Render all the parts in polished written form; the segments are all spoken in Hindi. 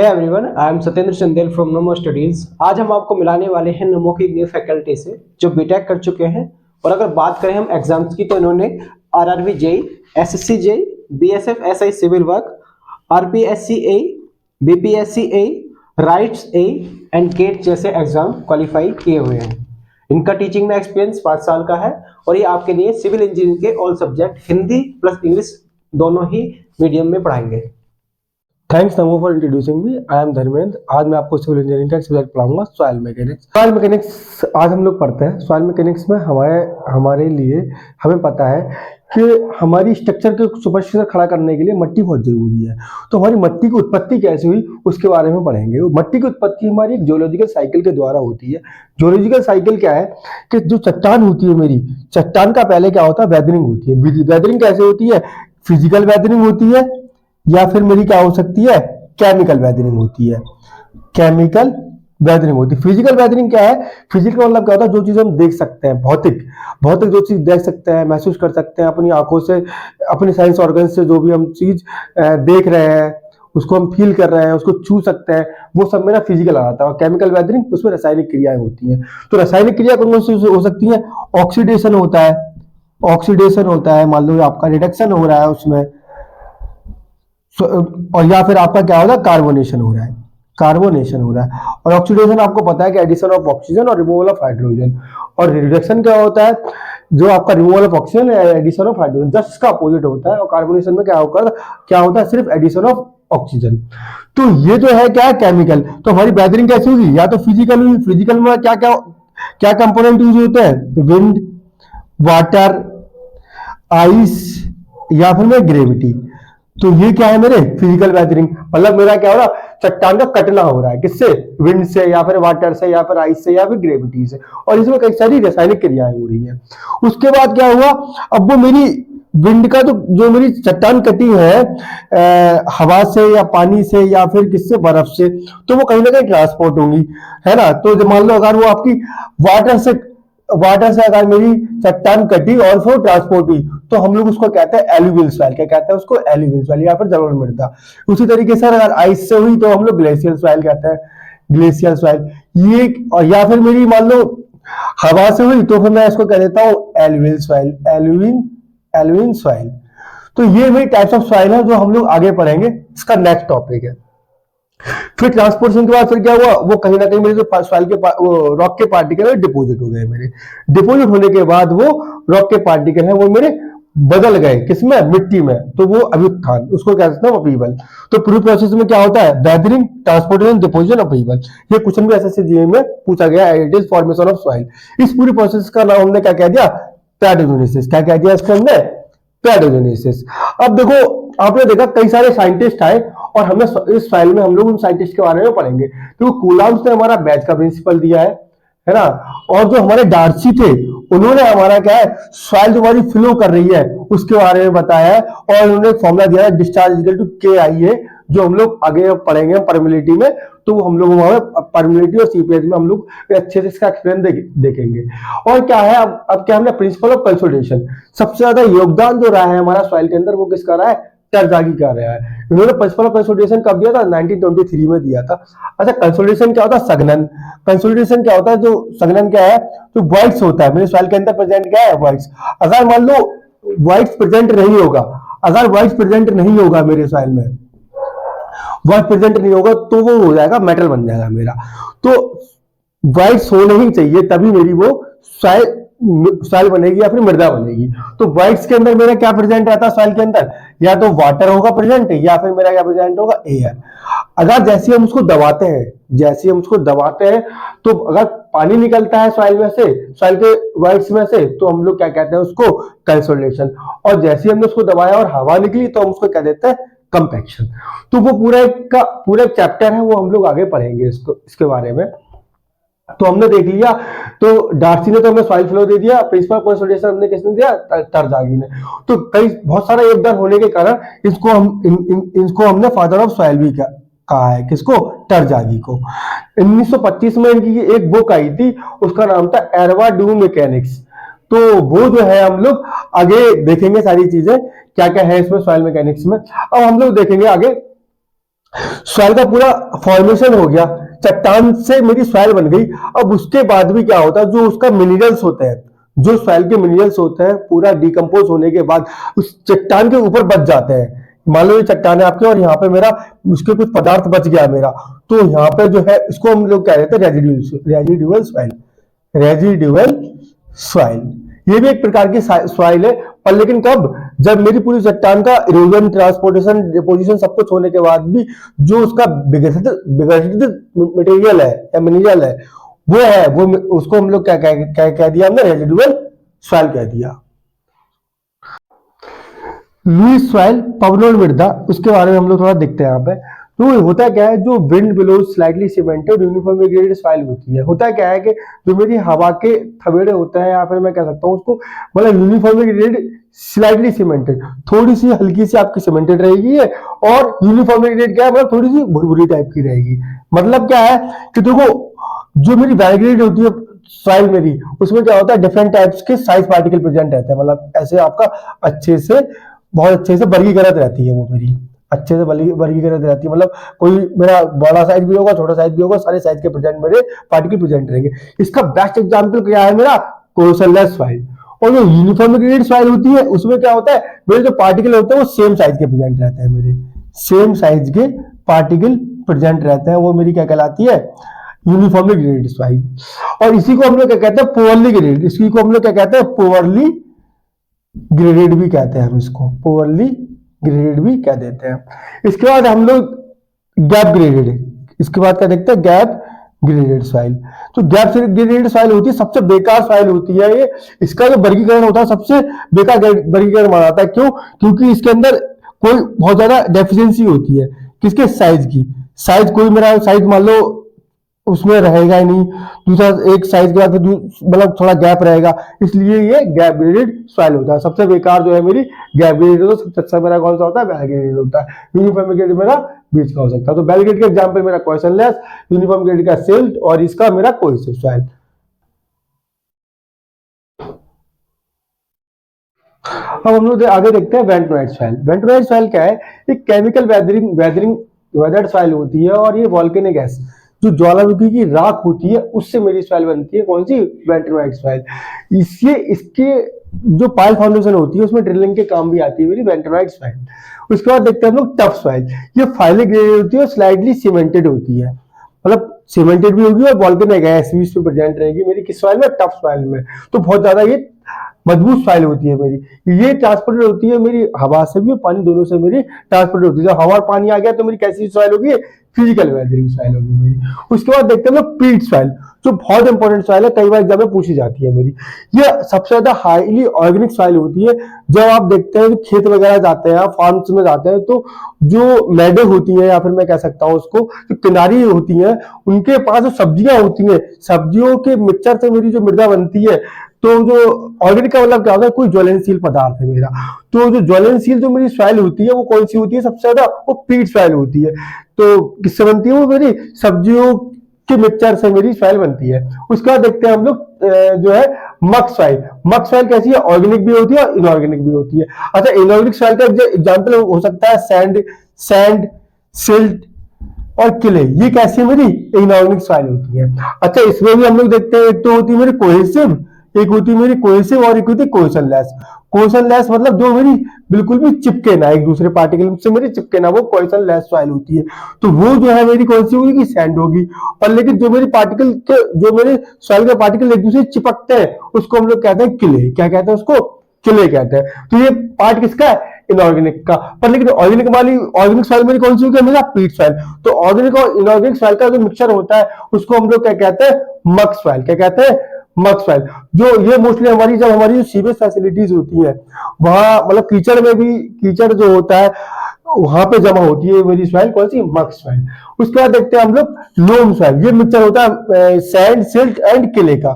Hey everyone, I am Satyendra Chandel from Namo studies. आज हम आपको मिलाने वाले हैं नमो की न्यू फैकल्टी से जो बीटेक कर चुके हैं। और अगर बात करें हम एग्जाम्स की तो इन्होंने RRB JE, SSC JE, BSF SI civil work, RPSC A, BPSC A, RITES A and GATE जैसे एग्जाम क्वालिफाई किए हुए हैं। इनका टीचिंग में एक्सपीरियंस 5 साल का है और ये आपके लिए सिविल इंजीनियरिंग के all subject Hindi plus English दोनों ही मीडियम में पढ़ाएंगे। Thanks NaMo for introducing me. I am Dharmendra. आज मैं आपको सिविल इंजीनियरिंग का एक सब्जेक्ट पढ़ाऊंगा, सॉइल मैकेनिक्स। सॉइल मैकेनिक्स आज हम लोग पढ़ते हैं। सॉइल मैकेनिक्स में हमारे लिए हमें पता है कि हमारी स्ट्रक्चर के सुपरस्ट्रक्चर खड़ा करने के लिए मिट्टी बहुत जरूरी है। तो हमारी मिट्टी की उत्पत्ति कैसे हुई उसके बारे में पढ़ेंगे। मिट्टी की उत्पत्ति हमारी एक जियोलॉजिकल साइकिल के द्वारा होती है। जियोलॉजिकल साइकिल क्या है कि जो चट्टान होती है, मेरी चट्टान का पहले क्या होता है, वेदरिंग होती है। वेदरिंग कैसे होती है, फिजिकल वेदरिंग होती है या फिर मेरी क्या हो सकती है, केमिकल वेदरिंग होती है। केमिकल वेदरिंग होती है। फिजिकल वेदरिंग क्या है, फिजिकल मतलब क्या होता है, जो चीज हम देख सकते हैं, भौतिक जो चीज देख सकते हैं, महसूस कर सकते हैं अपनी आंखों से, अपने सेंस ऑर्गन से, जो भी हम चीज देख रहे हैं उसको हम फील कर रहे हैं, उसको छू सकते हैं, वो सब मेरा फिजिकल आता है। और केमिकल वेदरिंग उसमें रासायनिक क्रियाएं होती हैं। तो रासायनिक क्रिया कौन कौन सी हो सकती है, ऑक्सीडेशन होता है, मान लो आपका रिडक्शन हो रहा है उसमें, और या फिर आपका क्या हो रहा है, कार्बोनेशन हो रहा है। और ऑक्सीडेशन आपको पता है कि एडिशन ऑफ ऑक्सीजन और रिमूवल ऑफ हाइड्रोजन। और रिडक्शन क्या होता है, जो आपका removal of oxygen, addition of hydrogen, just इसका अपोजिट होता है। और कार्बोनेशन में क्या होता है, सिर्फ एडिशन ऑफ ऑक्सीजन। तो ये जो है क्या है, केमिकल। तो हमारी वेदरिंग कैसी होगी, या तो फिजिकल हुई। फिजिकल में क्या कंपोनेंट यूज होते हैं, विंड, वाटर, आइस या फिर में ग्रेविटी। तो ये क्या है मेरे फिजिकल वेदरिंग, मतलब मेरा क्या हो रहा, चट्टान का कटना हो रहा है, किससे, विंड से या फिर वाटर से या फिर आइस से या फिर ग्रेविटी से। और इसमें कई सारी रासायनिक क्रियाएं हो रही है। उसके बाद क्या हुआ, अब वो मेरी विंड का जो मेरी चट्टान कटी है हवा से या पानी से या फिर किससे, बर्फ से, तो वो कहीं ना कहीं ट्रांसपोर्ट होंगी, है ना। तो मान लो अगर वो आपकी वाटर से अगर मेरी चट्टान कटी और फिर ट्रांसपोर्ट हुई, तो हम लोग उसको कहते हैं एलुवियल सॉइल। क्या कहते हैं उसको, एलुवियल सॉइल या फिर जलोढ़ मृदा। उसी तरीके से अगर आइस से हुई तो हम लोग ग्लेशियल सॉइल कहते हैं, ग्लेशियल सॉइल। ये, और या फिर मेरी मान लो हवा से हुई तो फिर मैं इसको कह देता हूँ एलुवियल सॉइल, एलुविन सॉइल। तो ये मेरी टाइप्स ऑफ सॉइल है जो हम लोग आगे पढ़ेंगे, इसका नेक्स्ट टॉपिक है। फिर ट्रांसपोर्टेशन के बाद फिर क्या हुआ, वो कहीं ना कहीं मेरे जो सॉइल के रॉक के पार्टिकल डिपोजिट हो गए मेरे। डिपोजिट होने के बाद वो रॉक के पार्टिकल है वो मेरे बदल गए किसमें, मिट्टी में। तो वो अभ्युत्थान, उसको क्या कहते हैं, अपीवल। तो पूरी प्रोसेस में क्या होता है, वेदरिंग, ट्रांसपोर्टेशन, डिपोजिशन, अपीवल। ये क्वेश्चन भी एसएससी जीए में पूछा गया है। It is formation of soil. इस पूरी प्रोसेस का नाम हमने क्या कह दिया, पैडोजेनेसिस। क्या कह दिया इसके अंदर, पैडोजेनेसिस। अब देखो, आपने देखा कई सारे साइंटिस्ट आए और हमने इस फाइल में हम लोग उन साइंटिस्ट के बारे में पढ़ेंगे। तो कूलाम्स ने हमारा बैच का प्रिंसिपल दिया है ना। और जो हमारे डार्सी थे उन्होंने हमारा क्या है, सॉइल जो हमारी फ्लो कर रही है उसके बारे में बताया है। और उन्होंने एक फॉर्मूला दिया है, डिस्चार्ज इक्वल टू के आई है, जो हम लोग आगे पढ़ेंगे परमिलिटी में। तो हम लोग वहां परमिलिटी और सीपीएच में हम लोग अच्छे से इसका एक्सप्लेन देखेंगे। और क्या है, अब क्या हमने प्रिंसिपल ऑफ कंसोलिडेशन, सबसे ज्यादा योगदान जो रहा है हमारा सॉइल के अंदर वो किसका रहा है, टरजागी का रहा है। इन्होंने प्रिंसिपल ऑफ कंसोलिडेशन कब दिया था, 1923 में दिया था। अच्छा, कंसोलिडेशन क्या होता है, सघनन। कंसोलिडेशन क्या होता है, जो सघनन क्या है, जो वॉइड्स होता है मेरे सॉइल के अंदर प्रेजेंट क्या है, वॉइड्स। अगर मान लो वॉइड्स प्रेजेंट नहीं होगा, मेरे सॉइल में वॉइड प्रेजेंट नहीं होगा तो वो हो जाएगा, मेटल बन जाएगा मेरा। तो वॉइड्स होने ही चाहिए, तभी मेरी वो सॉइल बनेगी या फिर मृदा बनेगी। तो वॉइड्स के अंदर मेरा क्या प्रेजेंट रहता है सॉइल के अंदर, या तो वाटर होगा प्रेजेंट या फिर मेरा क्या प्रेजेंट होगा, एयर। अगर जैसे हम उसको दबाते हैं तो अगर पानी निकलता है सॉइल में से, सॉइल के वॉइड्स में से, तो हम लोग क्या कहते हैं उसको, कंसोलिडेशन। और जैसे हमने उसको दबाया और हवा निकली तो हम उसको क्या देते हैं, कंपैक्शन। तो वो पूरा चैप्टर है, वो हम लोग आगे पढ़ेंगे इसके बारे में। तो हमने देख लिया, तो डार्सी ने तो हमें सॉइल फ्लो दे दिया, प्रिंसिपल ऑफ कंसोलिडेशन हमने किसने दिया, टरजागी ने। तो बहुत सारा योगदान होने के कारण इसको हमने फादर ऑफ सॉइल भी कहा है, किसको, टरजागी को। 1925 में इनकी एक बुक आई थी, उसका नाम था एरवा डू मैकेनिक्स। तो वो जो है हम लोग आगे देखेंगे सारी चीजें क्या क्या है इसमें सॉइल मैकेनिक्स में। अब हम लोग देखेंगे आगे सॉइल का पूरा फॉर्मेशन हो गया, चट्टान से मेरी सॉइल बन गई। अब उसके बाद भी क्या होता है, जो उसका मिनरल्स होते हैं, जो सॉइल के मिनरल्स होते हैं, पूरा डिकम्पोज होने के बाद उस चट्टान के ऊपर बच जाते हैं। मान लो ये चट्टान है आपके और यहाँ पे मेरा उसके कुछ पदार्थ बच गया मेरा, तो यहाँ पे जो है इसको हम लोग क्या कहते हैं, रेजिड्यूअल सॉइल। रेजिड्यूअल सॉइल ये भी एक प्रकार की सॉइल है, पर लेकिन कब, जब मेरी पूरी चट्टान का इरोजन, ट्रांसपोर्टेशन, डिपोजिशन सब कुछ होने के बाद भी जो उसका विकसित विकसित मटेरियल है या मिनरल है वो है, वो उसको हम लोग क्या कह दिया हमने, रेजिडुअल सॉइल कह दिया। लुईस सॉइल, पवनोल मृदा, उसके बारे में हम लोग थोड़ा देखते हैं यहाँ पे। तो होता क्या है, जो wind below slightly cemented uniformly graded soil होती है, होता क्या है कि जो मेरी हवा के थवेड़े होते हैं, या फिर मैं कह सकता हूँ उसको, मतलब यूनिफॉर्मली ग्रेडेड स्लाइटली सीमेंटेड, थोड़ी सी हल्की सी आपकी सीमेंटेड रहेगी है, और यूनिफॉर्मली ग्रेडेड क्या है, मतलब थोड़ी सी भुरभुरी टाइप की रहेगी। मतलब क्या है कि देखो, जो मेरी वैराग्रेड होती है सॉइल मेरी, उसमें क्या होता है, डिफरेंट टाइप्स के साइज पार्टिकल प्रेजेंट रहते हैं। मतलब ऐसे आपका अच्छे से, बहुत अच्छे से वर्गीकृत रहती है वो मेरी, अच्छे से वर्गीकृत रहती है। मतलब कोई मेरा बड़ा साइज भी होगा, छोटा साइज भी होगा, सारे साइज के प्रेजेंट मेरे पार्टिकल प्रेजेंट रहेंगे। इसका बेस्ट एग्जाम्पल क्या है मेरा, कोर्सनलेस सॉइल। और जो यूनिफॉर्मली ग्रेडेड सॉइल होती है उसमें क्या होता है, मेरे जो पार्टिकल होते हैं वो सेम साइज के प्रेजेंट रहते हैं, मेरे सेम साइज के पार्टिकल प्रेजेंट रहते हैं, वो मेरी क्या कहलाती है, यूनिफॉर्मली ग्रेडेड सॉइल। और इसी को हम लोग क्या कहते हैं, पुअरली ग्रेडेड। इसी को हम लोग क्या कहते हैं, पुअरली ग्रेडेड भी कहते हैं, हम इसको पुअरली ग्रेडेड भी कह देते हैं। इसके बाद हम लोग गैप ग्रेडेड, इसके बाद क्या देखते हैं, गैप ग्रेडेड सॉइल। तो गैप ग्रेडेड सॉइल होती है सबसे बेकार सॉइल होती है ये। इसका जो वर्गीकरण होता है सबसे बेकार वर्गीकरण माना जाता है। क्यों? क्योंकि इसके अंदर कोई बहुत ज्यादा डेफिशिएंसी होती है, किसके, साइज की। साइज, कोई मेरा साइज मान लो उसमें रहेगा ही नहीं, दूसरा एक साइज के बाद फिर मतलब थोड़ा गैप रहेगा, इसलिए ये गैप ग्रेडेड सॉइल होता है। सबसे बेकार जो है मेरी गैप ग्रेडेड होता है। सबसे अच्छा मेरा कौन सा होता है, वेल ग्रेडेड होता है। यूनिफॉर्म ग्रेडेड मेरा बीच का हो सकता है। तो वेल ग्रेडेड का एग्जांपल मेरा क्वेश्चनलेस, यूनिफॉर्म ग्रेडेड का सिल्ट, और इसका मेरा कोहेसिव सॉइल। अब हम लोग आगे देखते हैं बेंटोनाइट सॉइल। बेंटोनाइट सॉइल क्या है, एक केमिकल वेदर्ड सॉइल होती है, और ये वोल्केनिक गैस, जो ज्वालामुखी की राख होती है उससे मेरी सॉइल बनती है। कौन सी, बेंटोनाइट सॉइल। इसके जो पाइल फाउंडेशन होती है उसमें ड्रिलिंग के काम भी आती है मेरी बेंटोनाइट सॉइल। उसके बाद देखते हैं हम लोग टफ सॉइल। ये फाइनली ग्रेडेड होती है और स्लाइडली सीमेंटेड होती है, मतलब सीमेंटेड भी होगी और वोल्केनिक गैस भी इसमें प्रेजेंट रहेगी मेरी किस सॉइल में, टफ सॉइल में। तो बहुत ज्यादा ये मजबूत सॉइल होती है मेरी। ये ट्रांसपोर्टेड होती है मेरी हवा से भी और पानी दोनों से मेरी ट्रांसपोर्टेड होती है। जब हवा और पानी आ गया तो मेरी कैसी सॉइल होगी, फिजिकल वेदरिंग सॉइल होगी मेरी। उसके बाद देखते हैं हम पीट सॉइल, जो बहुत इंपॉर्टेंट सॉइल है, कई बार एग्जाम में पूछी जाती है मेरी। ये सबसे ज्यादा हाईली ऑर्गेनिक सॉइल होती है। जब आप देखते हैं खेत वगैरह जाते हैं, फार्म्स में जाते हैं, तो जो मेडे होती है, या फिर मैं कह सकता हूँ उसको, जो किनारी होती है, उनके पास जो सब्जियां होती हैं, सब्जियों के मिक्सचर से मेरी जो मृदा बनती है, तो जो ऑर्गेनिक का मतलब क्या होता है, कोई ज्वलनशील पदार्थ है मेरा। तो जो ज्वलनशील जो मेरी सॉइल होती है वो कौन सी होती है, सबसे ज्यादा वो पीट सॉइल होती है। तो किससे बनती है वो, मेरी सब्जियों के मिक्सचर से मेरी सॉइल बनती है। उसके बाद देखते हैं हम लोग जो है मक सॉइल। मक सॉइल कैसी है, ऑर्गेनिक भी होती है और इनऑर्गेनिक भी होती है। अच्छा, इनऑर्गेनिक सॉइल का एग्जाम्पल हो सकता है सैंड, सिल्ट और क्ले। ये कैसी है, मेरी इनऑर्गेनिक सॉइल होती है। अच्छा, इसमें भी हम लोग देखते हैं, एक तो होती है मेरी कोहेसिव, एक होती है मेरी कोहेसिव, और एक होती है कोहेशनलेस। कोहेशनलेस मतलब जो मेरी बिल्कुल भी चिपके ना, एक दूसरे पार्टिकल से मेरी चिपके ना, वो कोहेशनलेस सॉइल होती है। तो वो जो है मेरी कौन सी होगी, सैंड होगी। और लेकिन जो मेरी पार्टिकल के, जो मेरे सॉइल के पार्टिकल एक दूसरे चिपकते हैं, उसको हम लोग कहते हैं क्ले। क्या कहते हैं उसको, क्ले कहते हैं। तो ये पार्ट किसका है, इनऑर्गेनिक का। पर लेकिन ऑर्गेनिक वाली, ऑर्गेनिक सॉइल मेरी कौन सी होगी, मेरा पीट सॉइल। तो ऑर्गेनिक और इनऑर्गेनिक सॉइल का जो मिक्सचर होता है उसको हम लोग क्या कहते हैं, मक सॉइल। क्या कहते हैं, मक सॉइल। जो ये मोस्टली हमारी, जब हमारी जो सीवेज फैसिलिटीज होती है वहां, मतलब कीचड़ में भी, कीचड़ जो होता है वहां पे जमा होती है मेरी सॉइल, कौन सी, मक सॉइल। उसके बाद देखते हैं हम लोग लोम सॉइल। ये मिक्सचर होता है सैंड, सिल्ट एंड क्ले का,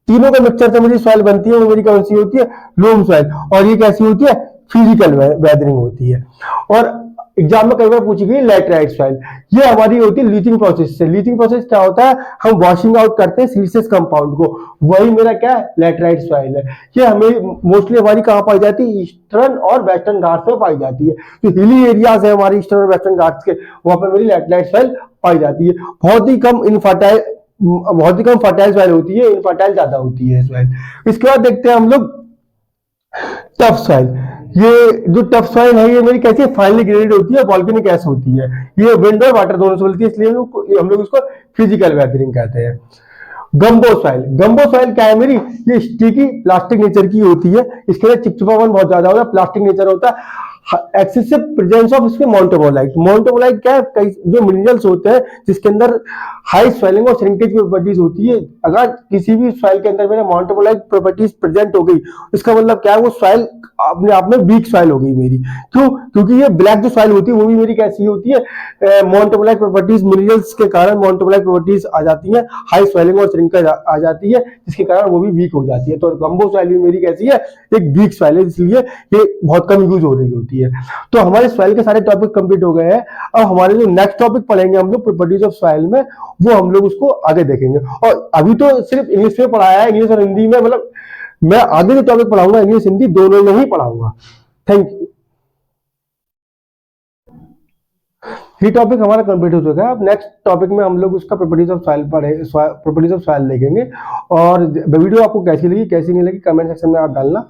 तीनों का मिक्सचर से मेरी सॉइल बनती है, वो मेरी कौन सी होती है, लोम सॉइल। और ये कैसी होती है, फिजिकल वेदरिंग होती है। और एग्जाम में कई बार पूछी गई लैटेराइट सॉइल, ये हमारी होती है लीचिंग प्रोसेस से। लीचिंग प्रोसेस क्या होता है, हम वॉशिंग आउट करते हैं सिलिशियस कंपाउंड को, वही मेरा क्या है लैटेराइट सॉइल है। ये हमें मोस्टली हमारी कहाँ पाई जाती है, ईस्टर्न और वेस्टर्न घाट्स में पाई जाती है। जो हिली एरियाज है हमारे ईस्टर्न और वेस्टर्न घाट्स के, वहां पर मेरी लैटेराइट सॉइल पाई जाती है। बहुत ही कम फर्टाइल सॉइल होती है, इनफर्टाइल ज्यादा होती है सॉइल। इसके बाद देखते हैं हम लोग टफ सॉइल। ये जो टफ सॉइल है ये मेरी कैसी फाइनली ग्रेडेड होती है, वॉल्केनिक ऐश होती है। ये विंड और वाटर दोनों से मिलती है, इसलिए हम लोग इसको फिजिकल वेदरिंग कहते हैं। गंबो सॉइल, गंबो सॉइल क्या है मेरी, ये स्टिकी प्लास्टिक नेचर की होती है। इसके अंदर चिपचिपापन बहुत ज्यादा होता है, प्लास्टिक नेचर होता है। एक्सेसिव प्रेजेंस ऑफ इसमें मोन्टोबोलाइट, मोन्टोबोलाइट क्या है, कई जो मिनरल्स होते हैं जिसके अंदर हाई स्वेलिंग और श्रिंकेज की प्रॉपर्टीज होती है। अगर किसी भी सॉइल के अंदर मेरा मोन्टोबोलाइट प्रॉपर्टीज प्रेजेंट हो गई, इसका मतलब क्या है, वो सॉइल अपने आप में वीक सॉइल हो गई मेरी। क्यों, क्योंकि ये ब्लैक जो सॉइल होती है वो भी मेरी कैसी होती है, मोन्टोबोलाइट प्रॉपर्टीज, मिनरल्स के कारण मोन्टोबोलाइट प्रॉपर्टीज आ जाती है, हाई स्वेलिंग और श्रिंकेज आ जाती है, जिसके कारण वो भी वीक हो जाती है। तो गंबो सॉइल भी मेरी कैसी है, एक वीक सॉइल है, इसलिए ये बहुत कम यूज हो रही होती है। तो हमारे सॉइल के सारे टॉपिक कंप्लीट हो गए हैं। अब हमारे जो नेक्स्ट टॉपिक पढ़ेंगे हम लोग प्रॉपर्टीज ऑफ सॉइल में, वो हम लोग उसको आगे देखेंगे। और अभी तो सिर्फ इंग्लिश में पढ़ाया है, इंग्लिश और हिंदी में, मतलब मैं आगे जो टॉपिक पढ़ाऊंगा इंग्लिश हिंदी दोनों में ही पढ़ाऊंगा। Thank you. ये टॉपिक हमारा कंप्लीट हो चुका है। अब नेक्स्ट टॉपिक में हम लोग उसका properties of soil properties of soil देखेंगे। और वीडियो आपको कैसी लगी कैसी नहीं लगी कमेंट सेक्शन में आप डालना।